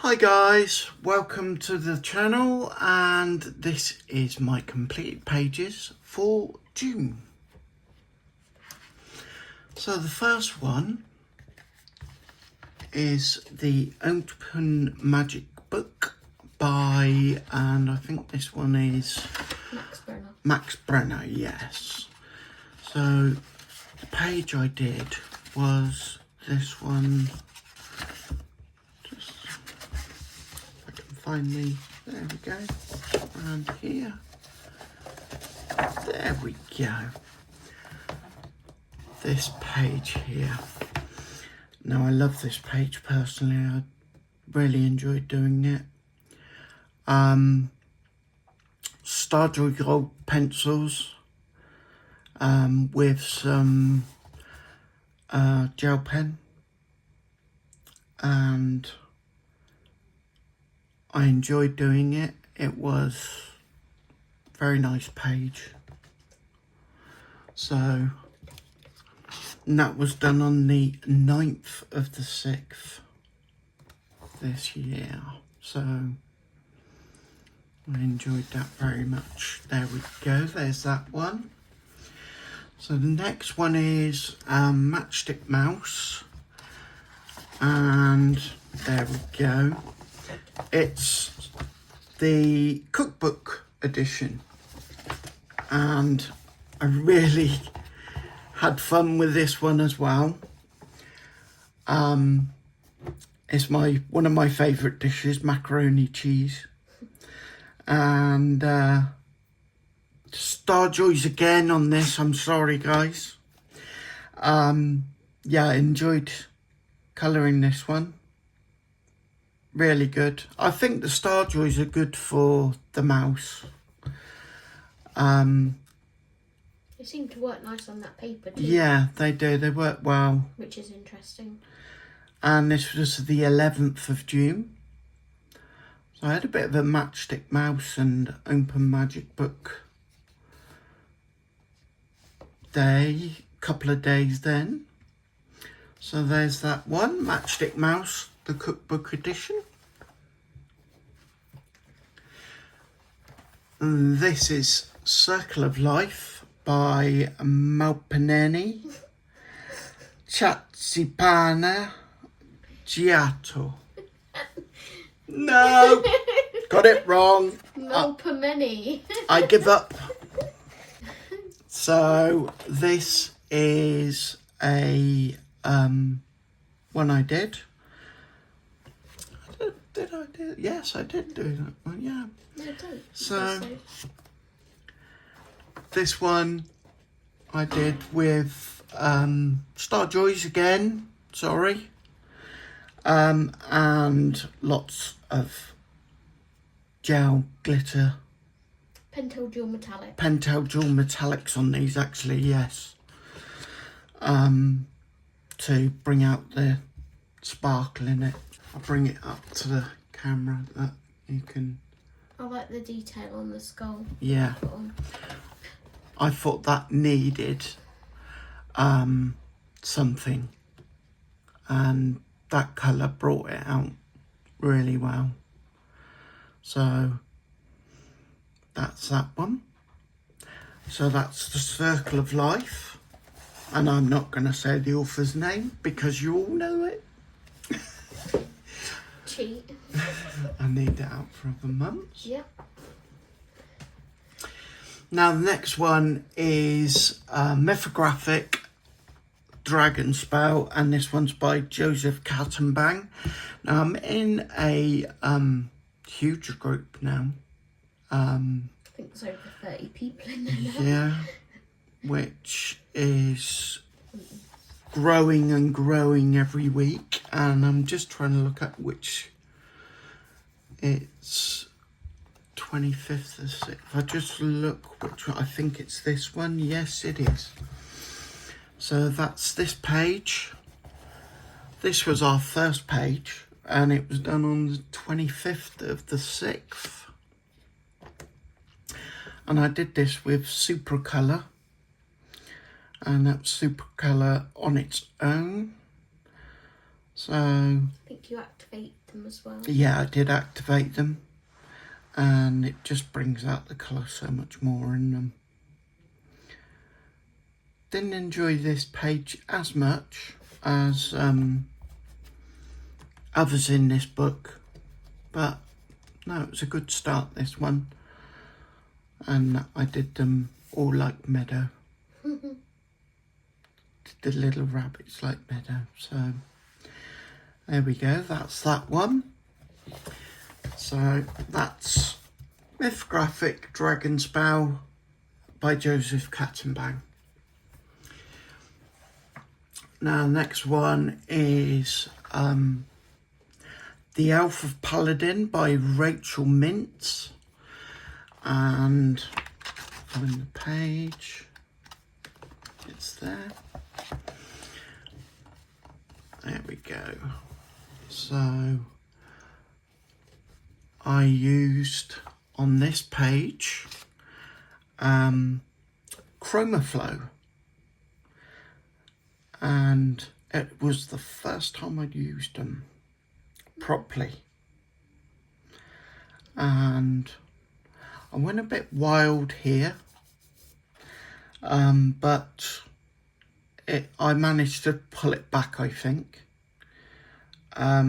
Hi guys, welcome to the channel, and this is my complete pages for June. So the first one is the Open Magic book by, and I think this one is Max Brenner, yes. So the page I did was this one. Find me, there we go, around here, there we go, this page here. Now I love this page personally, I really enjoyed doing it. Starjoy gold pencils with some gel pen, and I enjoyed doing it. It was a very nice page. So, and that was done on the 9th of the 6th this year. So, I enjoyed that very much. There we go, there's that one. So the next one is Matchstick Mouse. And there we go. It's the cookbook edition, and I really had fun with this one as well. It's one of my favourite dishes, macaroni cheese, and Starjoys again on this. I'm sorry guys. Yeah, I enjoyed colouring this one. Really good. I think the Starjoys are good for the mouse. They seem to work nice on that paper too. Yeah, they do. They work well. Which is interesting. And this was the 11th of June. So I had a bit of a Matchstick Mouse and Open Magic book day, couple of days then. So there's that one, Matchstick Mouse, the cookbook edition. And this is Circle of Life by Malpaneni Chatsipana Giato. No, got it wrong. Malpaneni. I give up. So this is a one I did. Did I do? Yes, I did do that one. Yeah. No, don't. So this one I did with Starjoys again. Sorry. And lots of gel glitter. Pentel Dual Metallic. Pentel Dual Metallics on these actually, yes. To bring out the sparkle in it. I'll bring it up to the camera that you can. I like the detail on the skull. Yeah. I thought that needed something, and that colour brought it out really well. So that's that one. So that's the Circle of Life, and I'm not going to say the author's name because you all know it. Cheat. I need it out for other months. Yep. Now the next one is Mythographic Dragon Spell, and this one's by Joseph Kattenbang. Now I'm in a huge group now. I think there's over 30 people in there now. Yeah, which is growing and growing every week, and I'm just trying to look at which. It's 25th of 6th. I just look which one. I think it's this one. Yes, it is. So that's this page. This was our first page, and it was done on the 25th of the 6th. And I did this with Super Colour, and that's Super Colour on its own. So I think you activate them as well. yeah, I did activate them, and it just brings out the colour so much more in them. Didn't enjoy this page as much as others in this book, but no, it was a good start, this one. And I did them all like Meadow. Did the little rabbits like Meadow. So there we go, that's that one. So that's Mythographic Dragon's Bow by Joseph Katzenbang. Now the next one is The Elf of Paladin by Rachel Mintz. And find the page, it's there. There we go. So I used on this page ChromaFlow, and it was the first time I'd used them properly, and I went a bit wild here, but I managed to pull it back, I think. I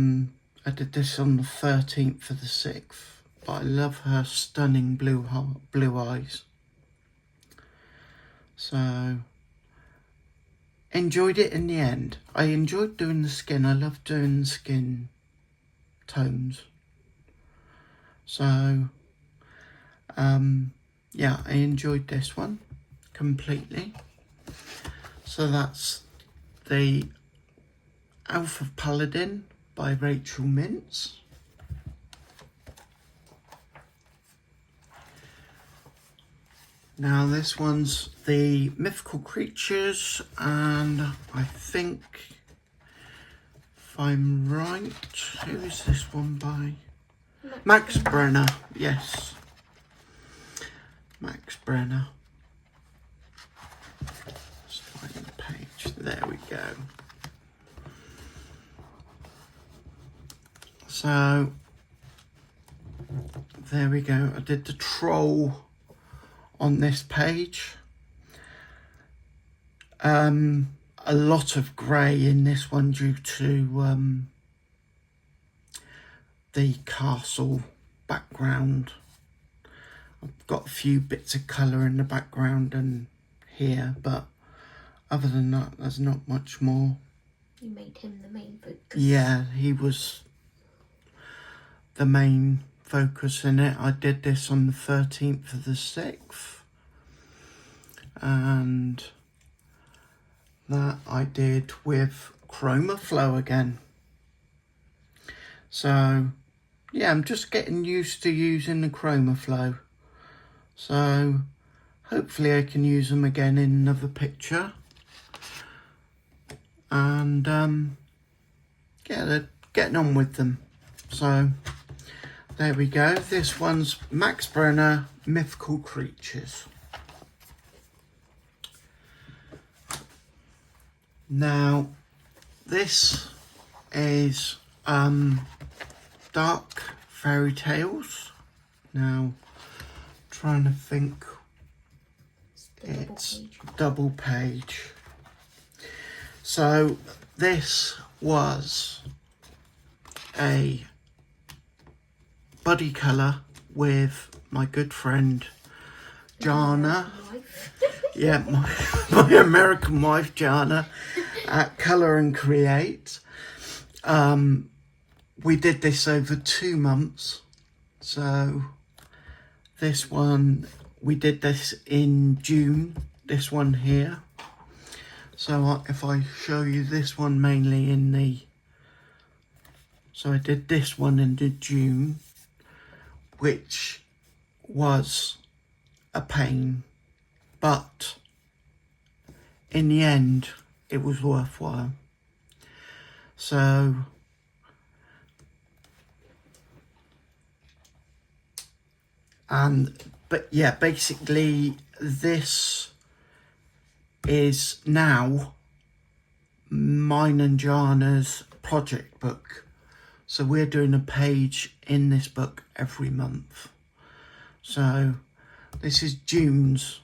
did this on the 13th of the 6th, but I love her stunning blue eyes. So, enjoyed it in the end. I enjoyed doing the skin. I love doing the skin tones. So, yeah, I enjoyed this one completely. So that's The Elf of Paladin by Rachel Mintz. Now this one's The Mythical Creatures, and I think, if I'm right, who is this one by? Max Brenner, yes. Max Brenner. Let's find the page. There we go. So, there we go. I did the troll on this page. A lot of grey in this one due to the castle background. I've got a few bits of colour in the background and here, but other than that, there's not much more. You made him the main focus. Yeah, he was the main focus in it. I did this on the 13th of the 6th, and that I did with ChromaFlow again. So yeah, I'm just getting used to using the ChromaFlow. So hopefully I can use them again in another picture. And yeah, they're getting on with them. So there we go. This one's Max Brenner, Mythical Creatures. Now this is Dark Fairy Tales. Now trying to think, it's double page. So this was a buddy colour with my good friend Jana. Yeah, my American wife Jana at Colour and Create. We did this over 2 months. So this one, we did this in June, this one here. So if I show you this one mainly in the, so I did this one in the June, which was a pain, but in the end it was worthwhile. So but yeah, basically this is now mine and Jana's project book. So we're doing a page in this book every month. So this is June's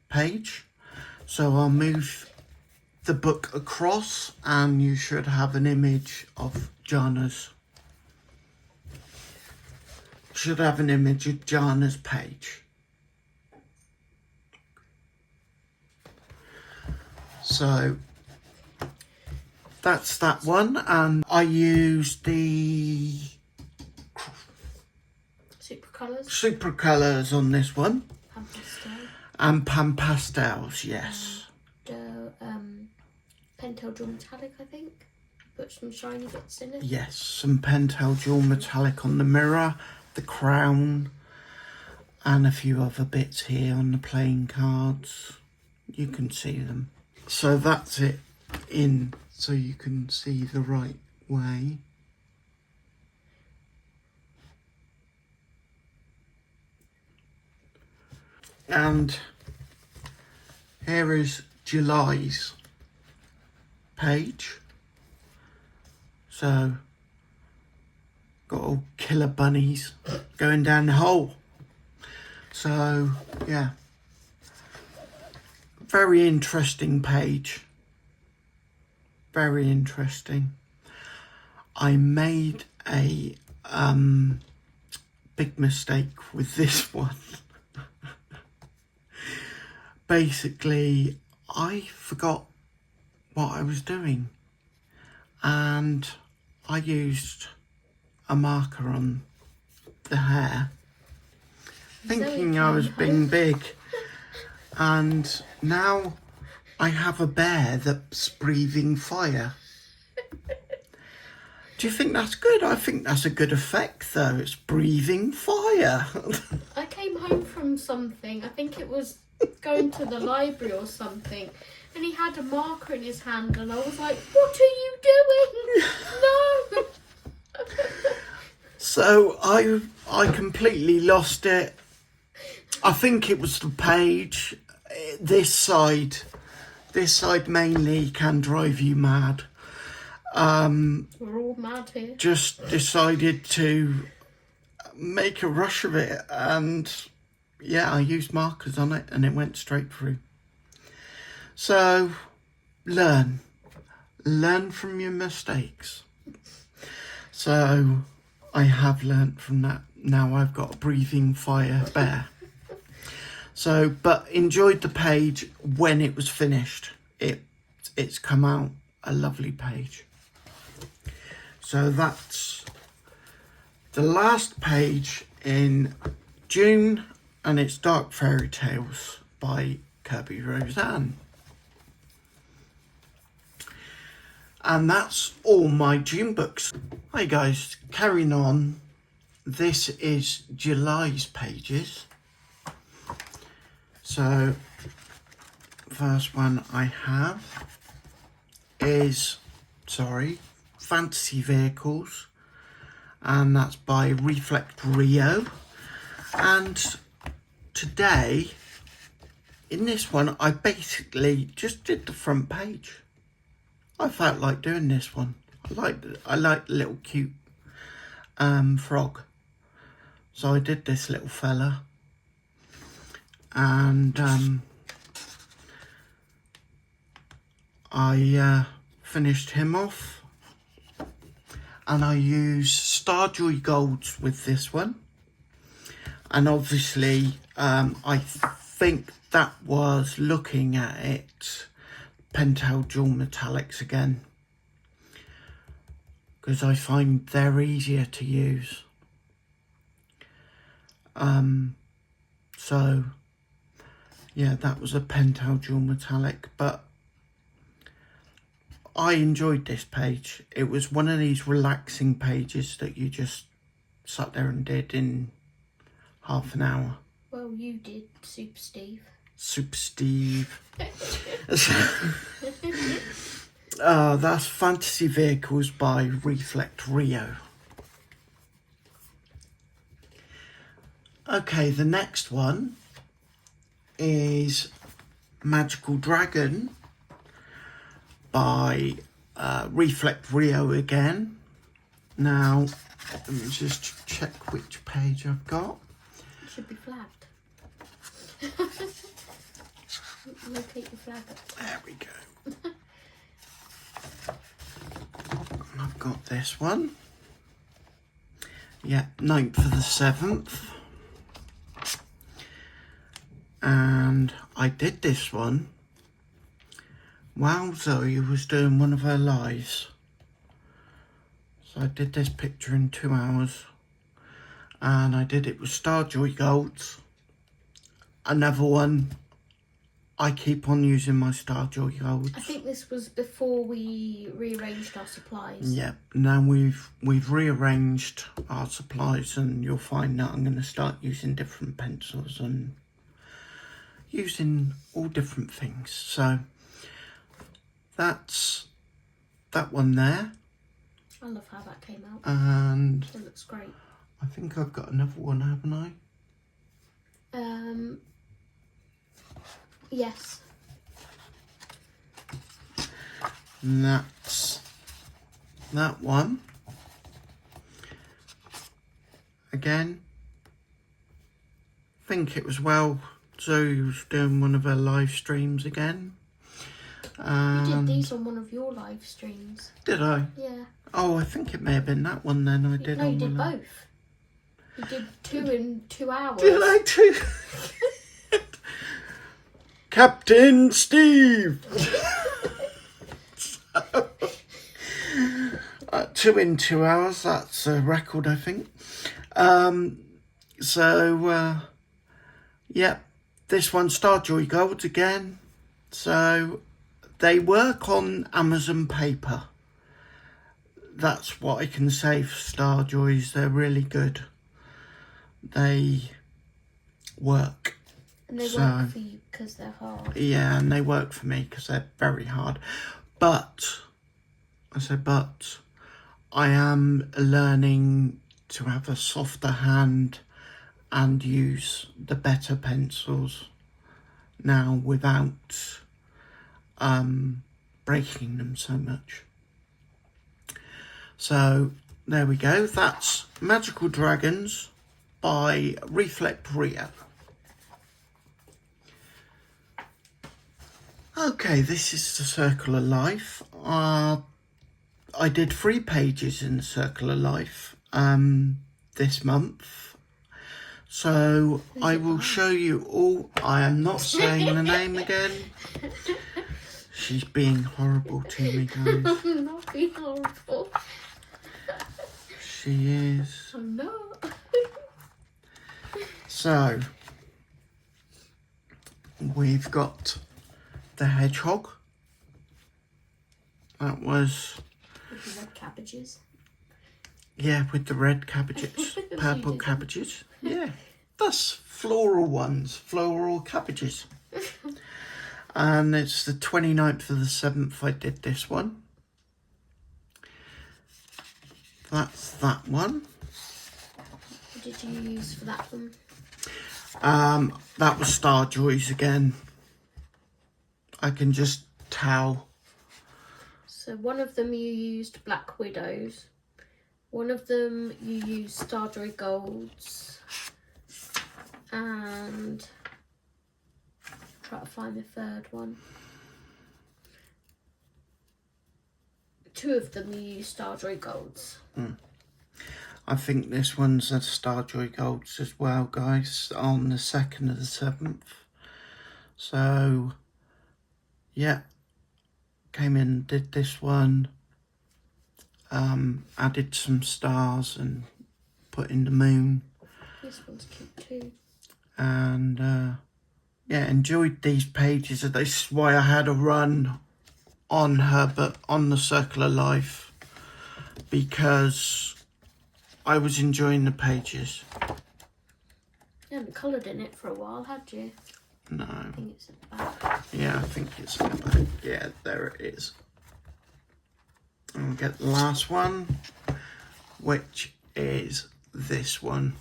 page. So I'll move the book across and you should have an image of Jana's. Should have an image of Jana's page. So that's that one, and I used the super colours on this one. Pan pastel. And pan pastels, yes. Pentel Dual Metallic, I think. Put some shiny bits in it. Yes, some Pentel Dual Metallic on the mirror, the crown, and a few other bits here on the playing cards. You can see them. So that's it in, so you can see the right way. And here is July's page. So, got all killer bunnies going down the hole. So, yeah. Very interesting page. Very interesting. I made a big mistake with this one. Basically, I forgot what I was doing and I used a marker on the hair thinking I was being big, and now I have a bear that's breathing fire. Do you think that's good? I think that's a good effect though, it's breathing fire. I came home from something, I think it was going to the library or something, and he had a marker in his hand and I was like, what are you doing? No! So I completely lost it. I think it was the page. This side mainly can drive you mad. We're all mad here. Just decided to make a rush of it, and yeah, I used markers on it and it went straight through. So learn from your mistakes. So I have learnt from that. Now I've got a breathing fire bear. So, but enjoyed the page when it was finished. It's come out a lovely page. So that's the last page in June, and it's Dark Fairy Tales by Kirby Roseanne. And that's all my June books. Hi guys, carrying on. This is July's pages. So, first one I have is, Fantasy Vehicles, and that's by Reflect Rio. And today, in this one, I basically just did the front page. I felt like doing this one. I like the little cute frog. So I did this little fella. And I finished him off. And I used Starjoy Golds with this one. And obviously, I think that was, looking at it, Pentel Dual Metallics again, because I find they're easier to use. So yeah, that was a Pentel Dual Metallic, but I enjoyed this page. It was one of these relaxing pages that you just sat there and did in half an hour. Well, you did, Super Steve. Super Steve. That's Fantasy Vehicles by Reflect Rio. Okay, the next one is Magical Dragon by Reflect Rio again. Now, let me just check which page I've got. It should be flagged. Locate your flag. There we go. And I've got this one. Yeah, 9th of the 7th. And I did this one while Zoe was doing one of her lives. So I did this picture in 2 hours. And I did it with Starjoy Golds. Another one. I keep on using my Starjoy Golds. I think this was before we rearranged our supplies. Yep. Now we've rearranged our supplies, and you'll find that I'm going to start using different pencils and using all different things. So that's that one there. I love how that came out. And It looks great. I think I've got another one, haven't I? Yes. And that's that one. Again, I think it was while Zoe was doing one of her live streams again. You did these on one of your live streams. Did I? Yeah. Oh, I think it may have been that one then. I did. No, on you did one both. You did 2 in 2 hours. Did I too? Captain Steve. 2 in 2 hours. That's a record, I think. Yeah, this one, Starjoy Golds again. So they work on Amazon paper. That's what I can say for Starjoys. They're really good. They work. And they work for you because they're hard. Yeah, and they work for me because they're very hard. But I am learning to have a softer hand and use the better pencils now without breaking them so much. So there we go. That's Magical Dragons by Reflect Rio. Okay, this is the Circle of Life. I did 3 pages in the Circle of Life this month. So I will show you all. I am not saying the name again. She's being horrible to me, guys. I'm not being horrible. She is. I'm not. So we've got the hedgehog. That was... With the red cabbages. Yeah, with the red cabbages, purple cabbages. Yeah, that's floral ones, floral cabbages. And it's the 29th of the 7th I did this one. That's that one. What did you use for that one? That was Starjoys again. I can just tell. So one of them you used Black Widows. One of them you used Starjoy Golds. And try to find the third one. 2 of them you used Starjoy Golds. I think this one's a Starjoy Golds as well, guys, on the 2nd of the 7th. So, yeah, came in, did this one, added some stars and put in the moon. This one's cute too. And, yeah, enjoyed these pages. This is why I had a run on her, but on the Circle of Life, because I was enjoying the pages. You hadn't coloured in it for a while, had you? No. I think it's at the back. Yeah, I think it's in the back. Yeah, there it is. And we'll get the last one, which is this one.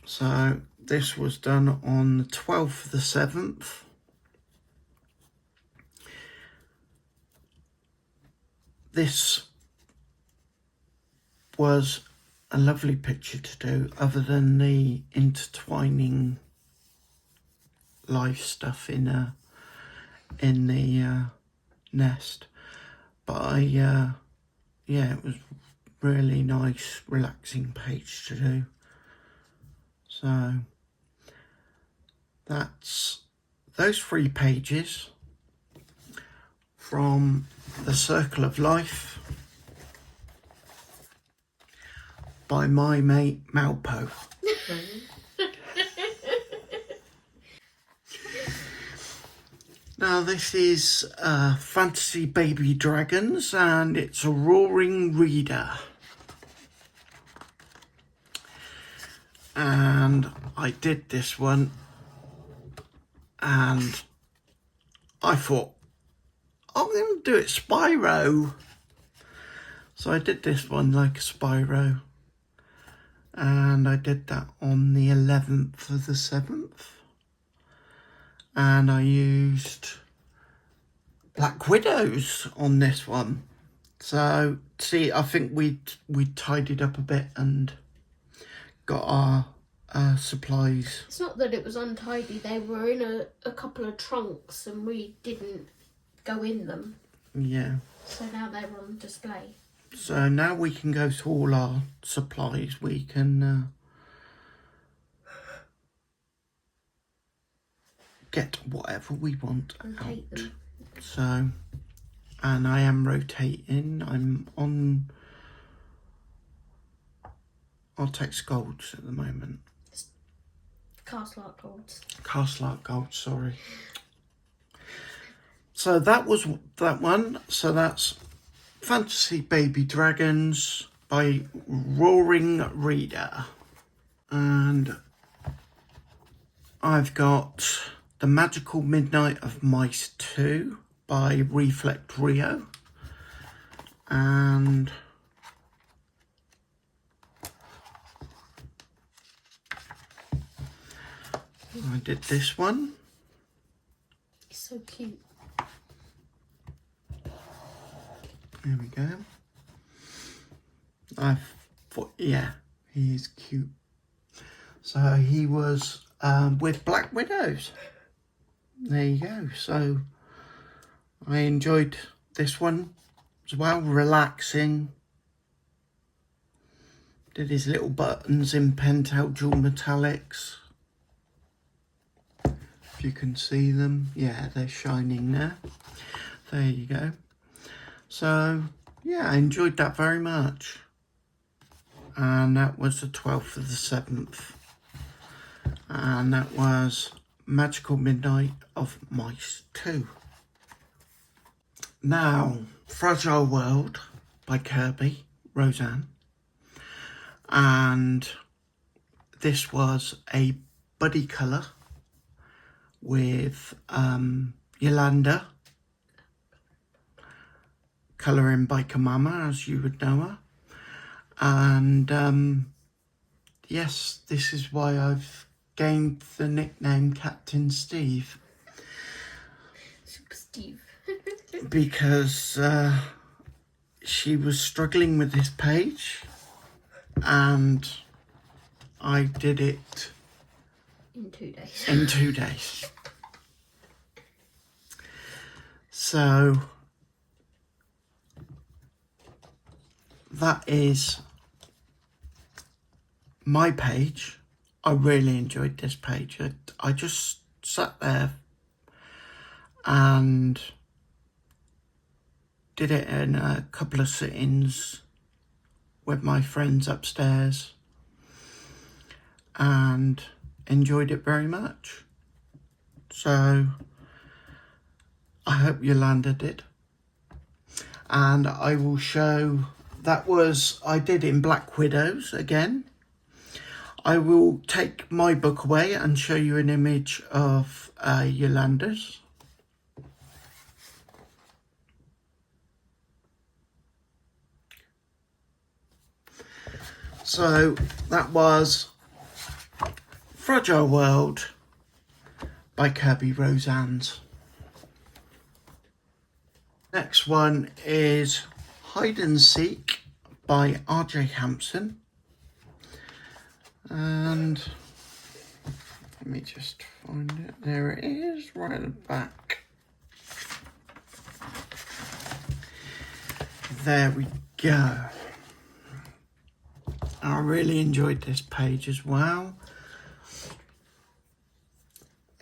So this was done on the 12th of the 7th. this was a lovely picture to do, other than the intertwining live stuff in the nest. But yeah, it was really nice, relaxing page to do. So that's those 3 pages from The Circle of Life by my mate Malpo. Now this is Fantasy Baby Dragons, and it's a roaring reader. And I did this one, and I thought, I'm going to do it Spyro. So I did this one like a Spyro, and I did that on the 11th of the 7th. And I used Black Widows on this one. So, see, I think we tidied up a bit and got our supplies. It's not that it was untidy, they were in a couple of trunks and we didn't go in them. Yeah. So now they're on display. So now we can go to all our supplies. We can get whatever we want Rotate out. them. So, and I am rotating. I'm on Artex Golds at the moment. Castlark Golds. Castlark Gold, sorry. So that was that one. So that's Fantasy Baby Dragons by Roaring Reader. And I've got The Magical Midnight of Mice 2 by Reflect Rio. And I did this one. He's so cute. There we go. I thought, yeah, he is cute. So he was with Black Widows. There you go. So I enjoyed this one as well, relaxing. Did his little buttons in Pentel Dual Metallics. If you can see them, yeah, they're shining there. There you go. So yeah, I enjoyed that very much. And that was the 12th of the 7th. And that was Magical Midnight of Mice 2. Now, Fragile World by Kirby, Roseanne. And this was a buddy colour with Jolanda, colouring by Kamama, as you would know her. And yes, this is why I've gained the nickname Captain Steve. Super Steve. Because she was struggling with this page, and I did it In 2 days. in 2 days. So that is my page. I really enjoyed this page. I just sat there and did it in a couple of sittings with my friends upstairs and enjoyed it very much. So I hope Jolanda did. And I will show, that was, I did in Black Widows again. I will take my book away and show you an image of Jolanda's. So that was Fragile World by Kirby Roseanne's. Next one is Hide and Seek by R.J. Hampson. And let me just find it. There it is, right at the back. There we go. I really enjoyed this page as well.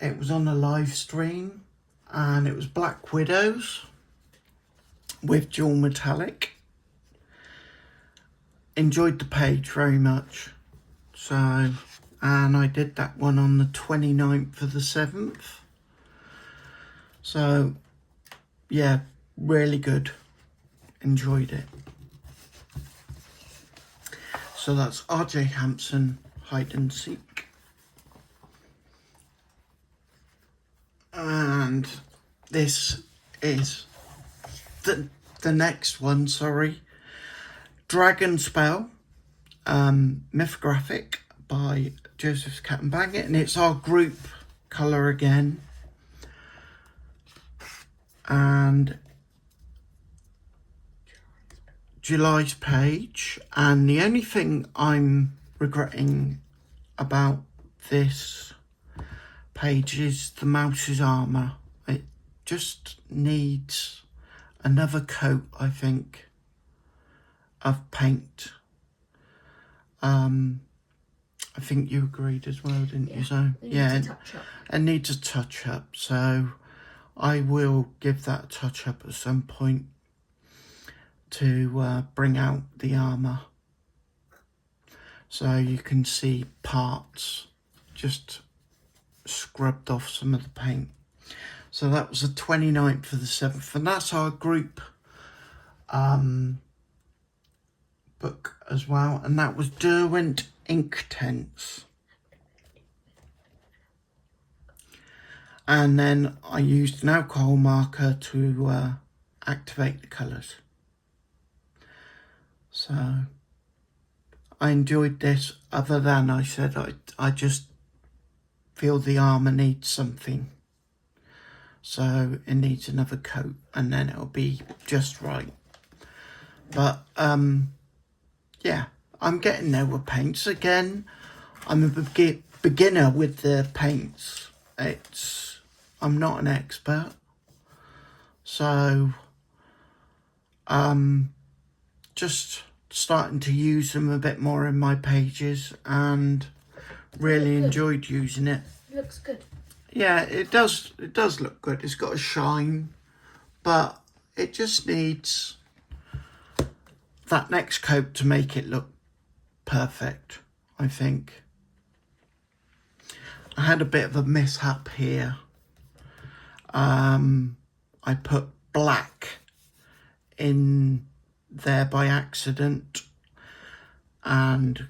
It was on a live stream and it was Black Widows with dual metallic. Enjoyed the page very much. So, and I did that one on the 29th of the 7th. So, yeah, really good. Enjoyed it. So that's R.J. Hampson, Hide and Seek. And this is the next one, sorry. Dragon Spell, Mythographic by Joseph's Cat and Bang It, and it's our group colour again. And July's page, and the only thing I'm regretting about this page is the mouse's armour. It just needs another coat, I think, of paint. I think you agreed as well, didn't you? So yeah, it needs a touch up. So I will give that a touch up at some point to bring out the armour, so you can see parts just scrubbed off some of the paint. So that was the 29th of the 7th, and that's our group book as well, and that was Derwent Inktense. And then I used an alcohol marker to activate the colours. So I enjoyed this, other than I said I just feel the armour needs something. So it needs another coat and then it'll be just right. But yeah, I'm getting there with paints. Again, I'm a beginner with the paints. I'm not an expert. So just starting to use them a bit more in my pages and really enjoyed using it. It looks good. Yeah, it does look good. It's got a shine, but it just needs that next coat to make it look perfect, I think. I had a bit of a mishap here. I put black in there by accident, and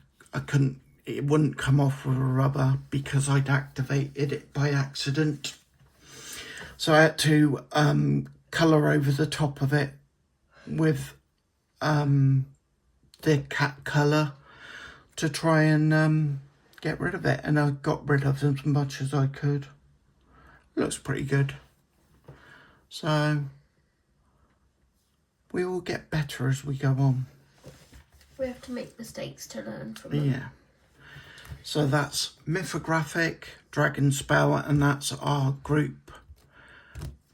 it wouldn't come off with a rubber because I'd activated it by accident. So I had to colour over the top of it with the cat colour to try and get rid of it, and I got rid of as much as I could. Looks pretty good. So we will get better as we go on. We have to make mistakes to learn from them. Yeah. So that's Mythographic, Dragon Spell, and that's our group,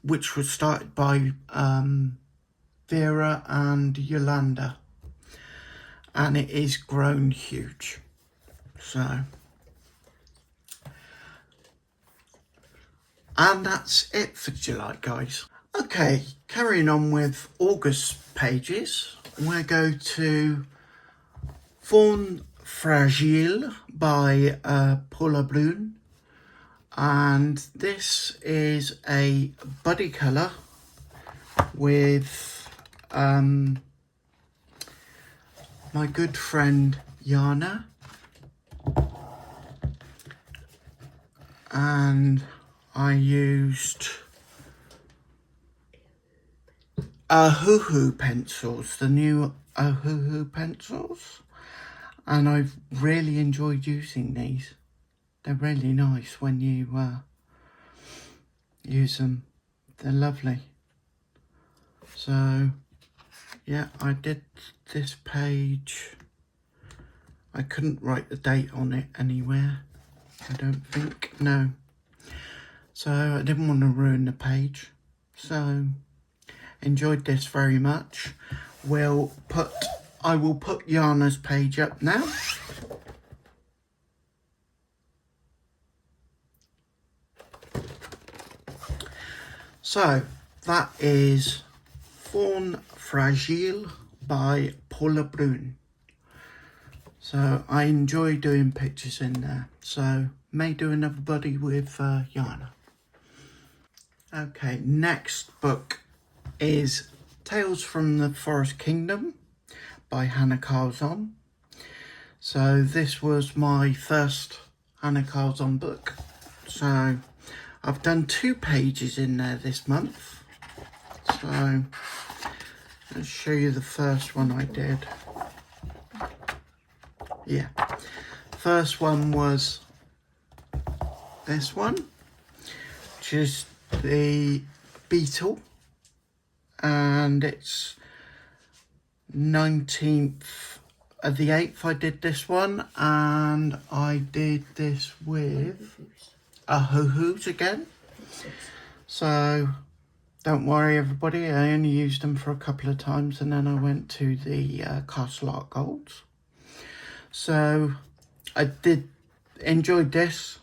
which was started by Vera and Jolanda. And it is grown huge. So, and that's it for July, guys. Okay, carrying on with August pages, we'll go to Faune Fragile by Paula Bloom, and this is a buddy colour with my good friend Jana, and I used Ohuhu pencils, the new Ohuhu pencils, and I've really enjoyed using these. They're really nice when you use them. They're lovely. So yeah, I did this page. I couldn't write the date on it anywhere, I don't think, no. So I didn't want to ruin the page. So enjoyed this very much. I will put Jana's page up now. So that is Fawn Fragile by Paula Brun. So I enjoy doing pictures in there. So may do another buddy with Jana. Okay, next book is Tales from the Forest Kingdom by Hannah Carlzon. So this was my first Hannah Carlzon book. So I've done 2 pages in there this month. So let's show you the first one I did. Yeah, first one was this one, which is the beetle, and it's 19th of the 8th I did this one, and I did this with a hoo-hoos again. So don't worry everybody, I only used them for a couple of times and then I went to the Castle Art Golds. So I did enjoyed this.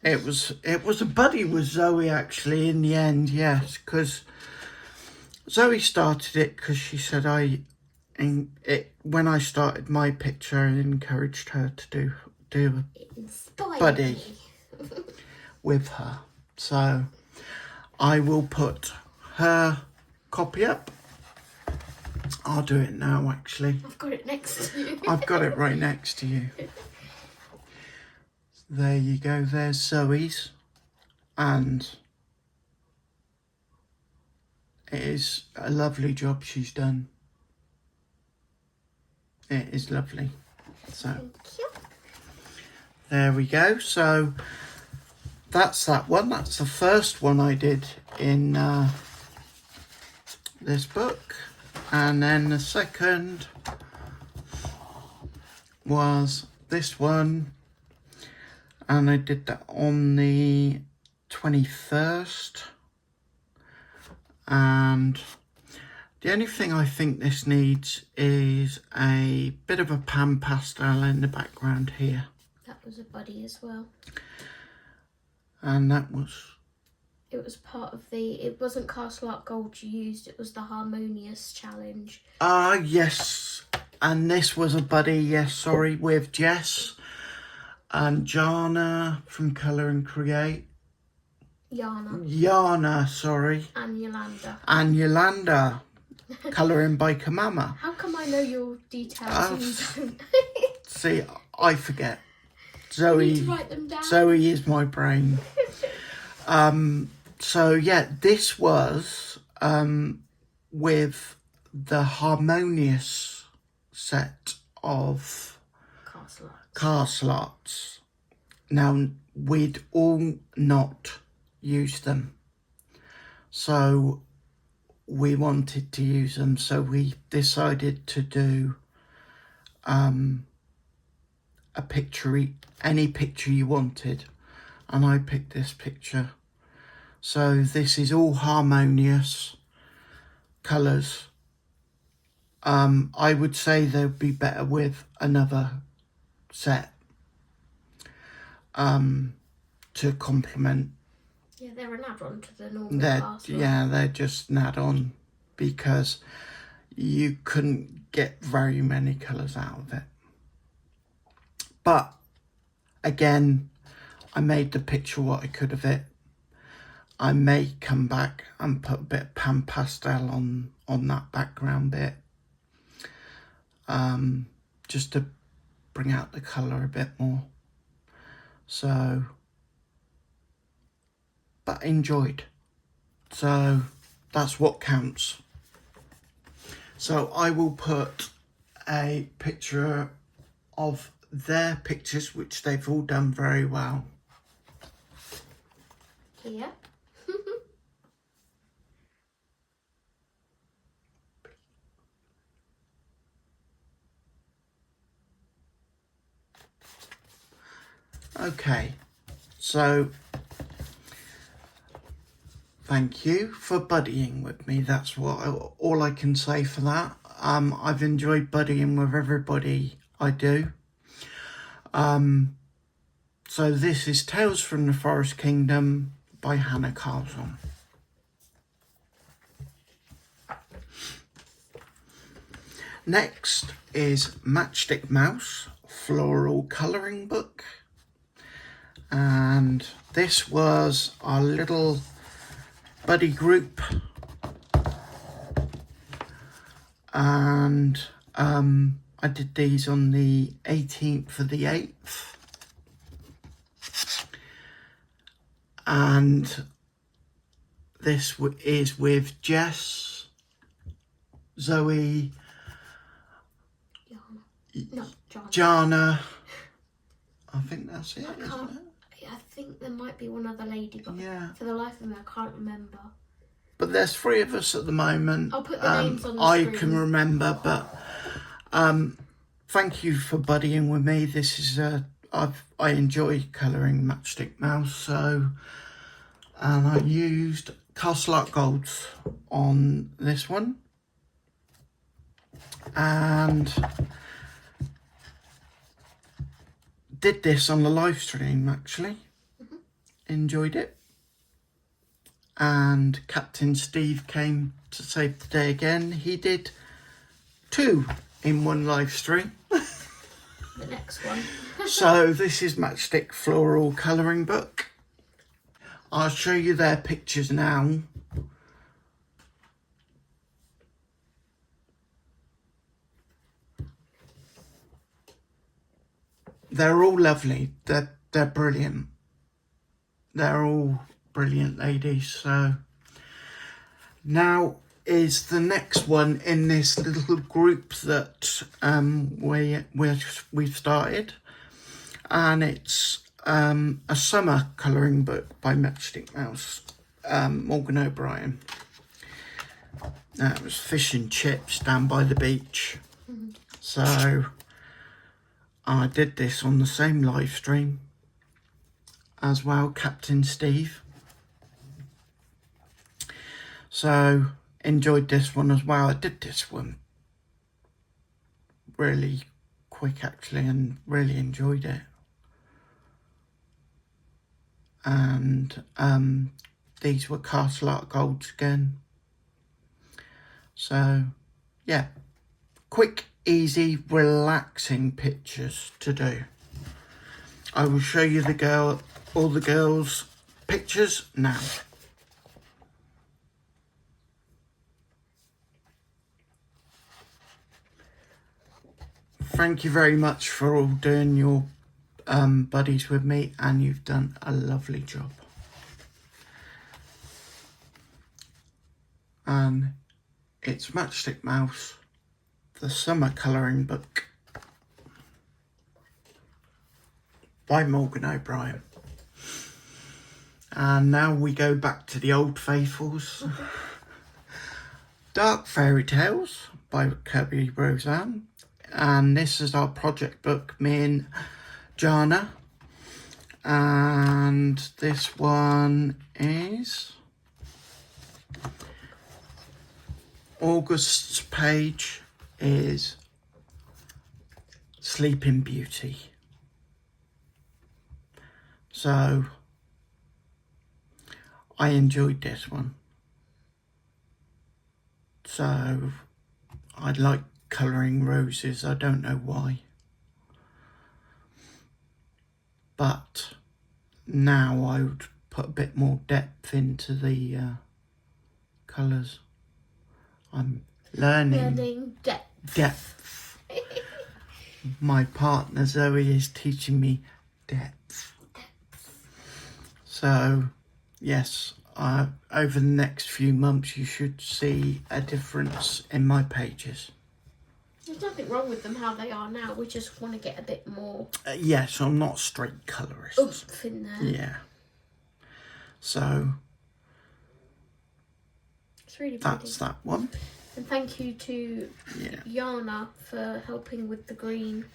It was a buddy with Zoe actually in the end, yes, because Zoe started it because she said when I started my picture I encouraged her to do a buddy with her. So I will put her copy up. I'll do it now actually. I've got it next to you. I've got it right next to you. There you go, there's Zoe's, and it is a lovely job she's done. It is lovely. So there we go. So that's that one. That's the first one I did in this book. And then the second was this one. And I did that on the 21st. And the only thing I think this needs is a bit of a pan pastel in the background here. That was a buddy as well. And that was... It was part of it wasn't Castle Art Gold you used, it was the Harmonious Challenge. Ah, yes. And this was a buddy, yes, sorry, with Jess and Jana from Colour and Create. Jana, sorry. And Jolanda. And Jolanda, colouring by Kamama. How come I know your details and you don't? See, I forget. Zoe, You need to write them down. Zoe is my brain. So yeah, this was with the Harmonious set of Castle Arts. Now, we'd all not used them, so we wanted to use them, so we decided to do a picture, any picture you wanted, and I picked this picture. So this is all Harmonious colours. I would say they'd be better with another set to complement. Yeah, they're an add-on to the normal castle. Yeah, they're just an add-on because you couldn't get very many colours out of it. But again, I made the picture what I could of it. I may come back and put a bit of pan pastel on that background bit, just to bring out the colour a bit more. So, but enjoyed. So that's what counts. So I will put a picture of their pictures, which they've all done very well. Here. Okay, so thank you for buddying with me. That's all I can say for that. I've enjoyed buddying with everybody I do. So this is Tales from the Forest Kingdom by Hannah Carlson. Next is Matchstick Mouse Floral Colouring Book. And this was our little buddy group. And I did these on the 18th of the 8th. And this is with Jess, Zoe, Jana. I think that's it, isn't it? I think there might be one other lady, but yeah. For the life of me, I can't remember. But there's 3 of us at the moment. I'll put the names on the I screen. can remember, but thank you for buddying with me. This is I enjoy colouring Matchstick Mouse, so and I used Castle Art Golds on this one, and did this on the live stream actually. Enjoyed it. And Captain Steve came to save the day again. He did 2 in one live stream. The next one. So this is Matchstick Floral Colouring Book. I'll show you their pictures now. They're all lovely. They're brilliant. They're all brilliant ladies. So now is the next one in this little group that we've started, and it's a summer colouring book by Matchstick Mouse, Morgan O'Brien. It was fish and chips down by the beach. So I did this on the same live stream as well, Captain Steve. So enjoyed this one as well. I did this one really quick actually, and really enjoyed it. And these were Castle Art Golds again. So yeah, quick, easy, relaxing pictures to do. I will show you all the girls' pictures now. Thank you very much for all doing your buddies with me, and you've done a lovely job. And it's Matchstick Mouse, the summer colouring book by Morgan O'Brien. And now we go back to the old faithfuls. Dark Fairy Tales by Kirby Roseanne. And this is our project book, me and Jana. And this one is August's page is Sleeping Beauty. So I enjoyed this one. So I like colouring roses. I don't know why. But now I would put a bit more depth into the colours. I'm learning depth. My partner Zoe is teaching me depth. So yes, over the next few months you should see a difference in my pages. There's nothing wrong with them how they are now. We just want to get a bit more. Yes, I'm not straight colourist. Oomph in there. Yeah. So it's really that's pretty. that one. And thank you to Jana for helping with the green.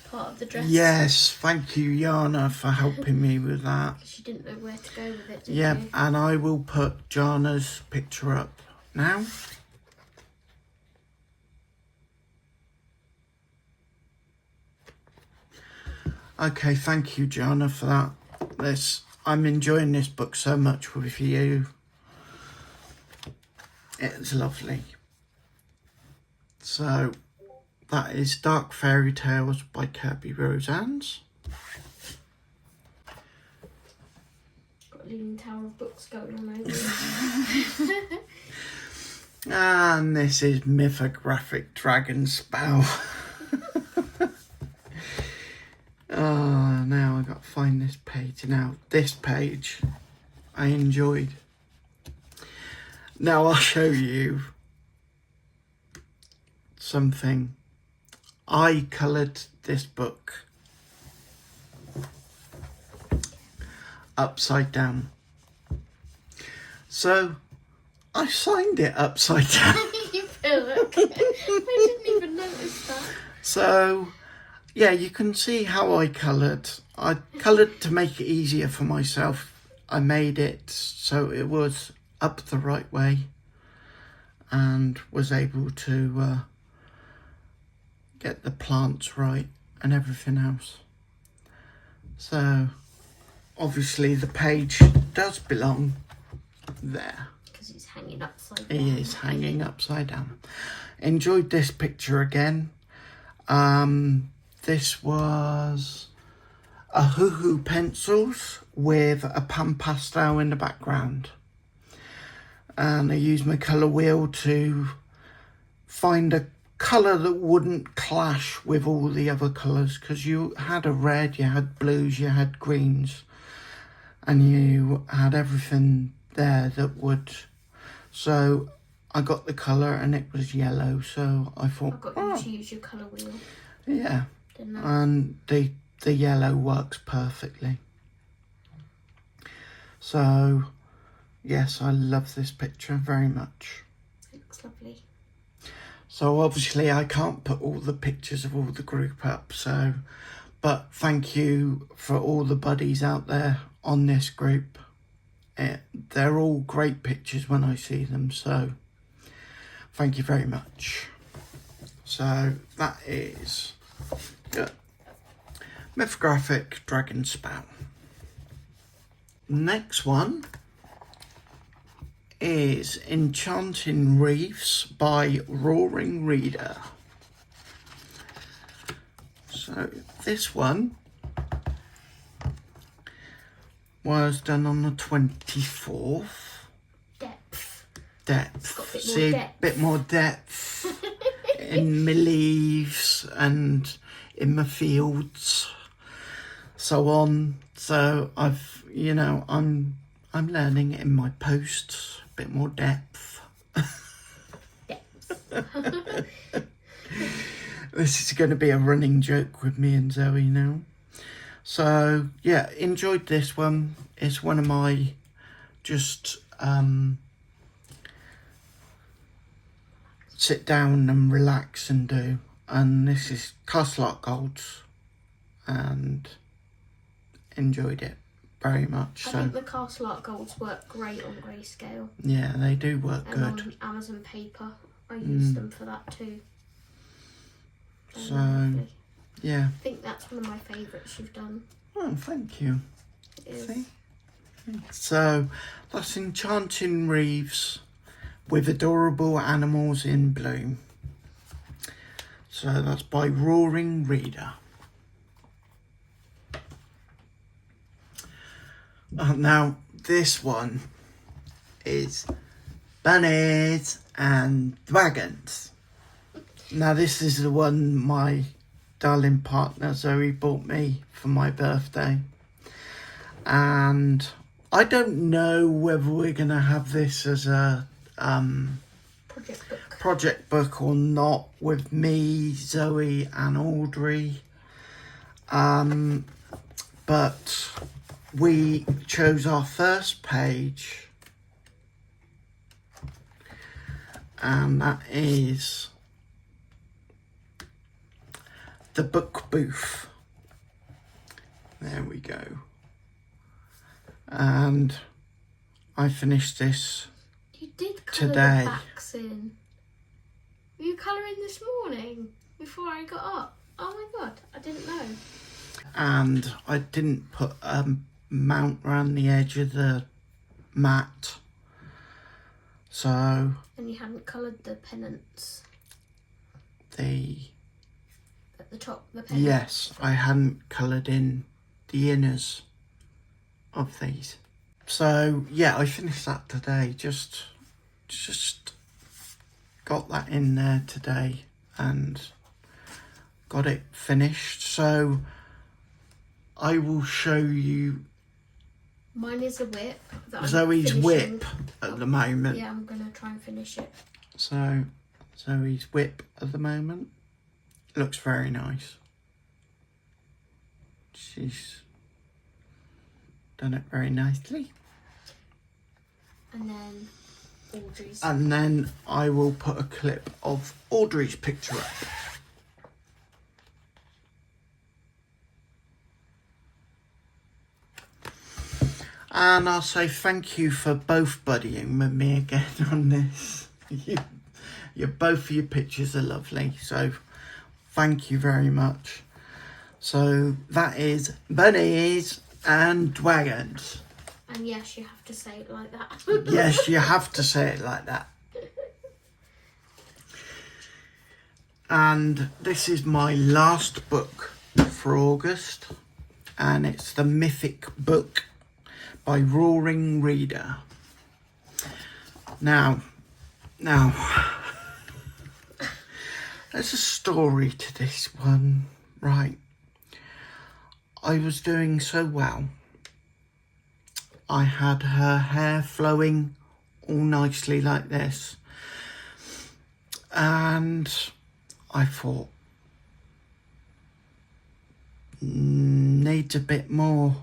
part of the dress. Yes, thank you, Jana, for helping me with that. Because you didn't know where to go with it, did Yeah, you? and I will put Jana's picture up now. Okay, thank you, Jana, for that. I'm enjoying this book so much with you. It's lovely. So, that is Dark Fairy Tales by Kirby Roseannes. Got a Leaning Tower of books going on over here. And this is Mythographic Dragon Spell. Oh, now I've got to find this page. Now, this page I enjoyed. Now I'll show you something. I coloured this book upside down. So, I signed it upside down. You look. I didn't even notice that. So, yeah, you can see how I coloured. I coloured to make it easier for myself. I made it so it was up the right way and was able to get the plants right and everything else. So, obviously the page does belong there. Because it's hanging upside down. It is hanging upside down. Enjoyed this picture again. This was a hoo-hoo pencils with a pan pastel in the background. And I used my colour wheel to find a colour that wouldn't clash with all the other colours, because you had a red, you had blues, you had greens, and you had everything there that would. So I got the colour and it was yellow, so I thought, I got you to use your colour wheel. Yeah, Didn't I? and the yellow works perfectly. So, yes, I love this picture very much. It looks lovely. So obviously I can't put all the pictures of all the group up, so, but thank you for all the buddies out there on this group. They're all great pictures when I see them, so thank you very much. So that is good. Mythographic Dragon Spell. Next one is Enchanting Reefs by Roaring Reader. So this one was done on the 24th. Depth. Got a bit more See, depth. bit more depth in my leaves and in my fields, so on. So I'm learning in my posts, a bit more depth. This is going to be a running joke with me and Zoe now. So yeah, enjoyed this one. It's one of my just sit down and relax and do. And this is Castle Art Golds, and enjoyed it very much. I So think the Castle Art Golds work great on grayscale. yeah, they do work And good. on Amazon paper. I use them for that too. They're So lovely. yeah. I think that's one of my favourites you've done. Oh, thank you. It is. See? So that's Enchanting Reefs with Adorable Animals in Bloom. So that's by Roaring Reader. Now this one is Bunnies and Dragons. Now this is the one my darling partner Zoe bought me for my birthday. And I don't know whether we're going to have this as a project book or not, with me, Zoe and Audrey. But we chose our first page, and that is the book booth. There we go. And I finished this You did colour today. the backs in. Were you colouring this morning before I got up? Oh my god, I didn't know. And I didn't put a mount around the edge of the mat. So And you hadn't coloured the pennants the at the top, the pennants. yes, I hadn't coloured in the inners of these. So yeah, I finished that today. Just got that in there today and got it finished. So I will show you Mine is a whip. That I'm Zoe's finishing. whip at the moment. Yeah, I'm going to try and finish it. So Zoe's whip at the moment looks very nice. She's done it very nicely. And then Audrey's. And then I will put a clip of Audrey's picture up. And I'll say thank you for both buddying with me again on this. Both of your pictures are lovely, so thank you very much. So that is Bunnies and Dragons. And yes, you have to say it like that. Yes, you have to say it like that. And this is my last book for August, and it's the Mythic Book by Roaring Reader. Now, there's a story to this one, right? I was doing so well. I had her hair flowing all nicely like this. And I thought, needs a bit more.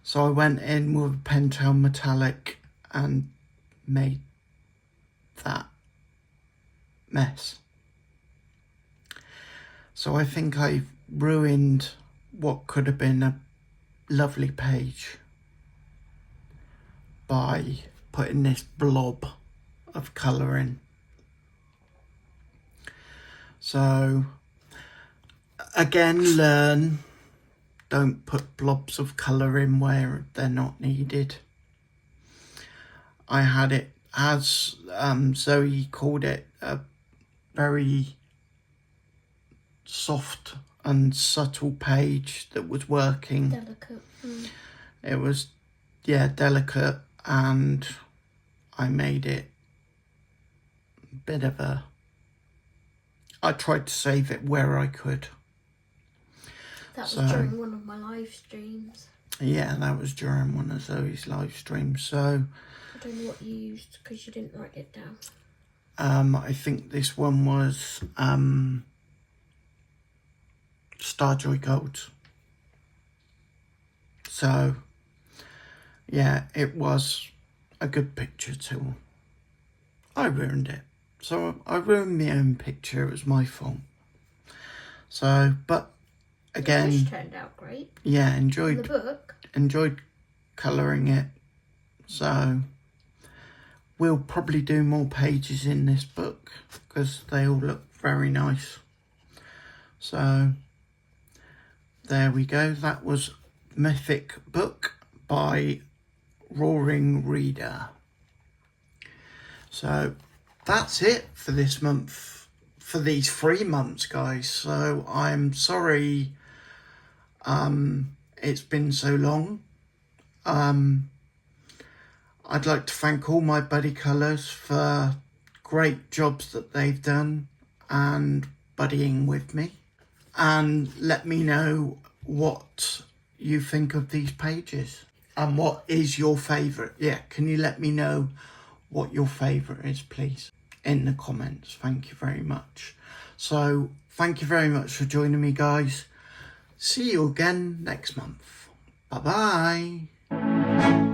So I went in with a Pentel Metallic and made that mess. So I think I ruined what could have been a lovely page by putting this blob of colour in. So again, learn, don't put blobs of colour in where they're not needed. I had it, as Zoe called it, a very soft and subtle page that was working. Delicate. It was, yeah, delicate, and I made it a bit of a... I tried to save it where I could. That was during one of my live streams. Yeah, that was during one of Zoe's live streams. So I don't know what you used because you didn't write it down. I think this one was Starjoy Gold. So yeah, it was a good picture too. I ruined it. So I ruined my own picture. It was my fault. So, but again, The fish turned out great. yeah, In the book. enjoyed colouring it. So we'll probably do more pages in this book because they all look very nice. So there we go. That was Mythic Book by Roaring Reader. So that's it for this month, for these 3 months, guys. So I'm sorry it's been so long. I'd like to thank all my buddy colours for great jobs that they've done and buddying with me. And let me know what you think of these pages and what is your favourite. Yeah, can you let me know what your favourite is, please, in the comments? Thank you very much. So thank you very much for joining me, guys. See you again next month. Bye bye.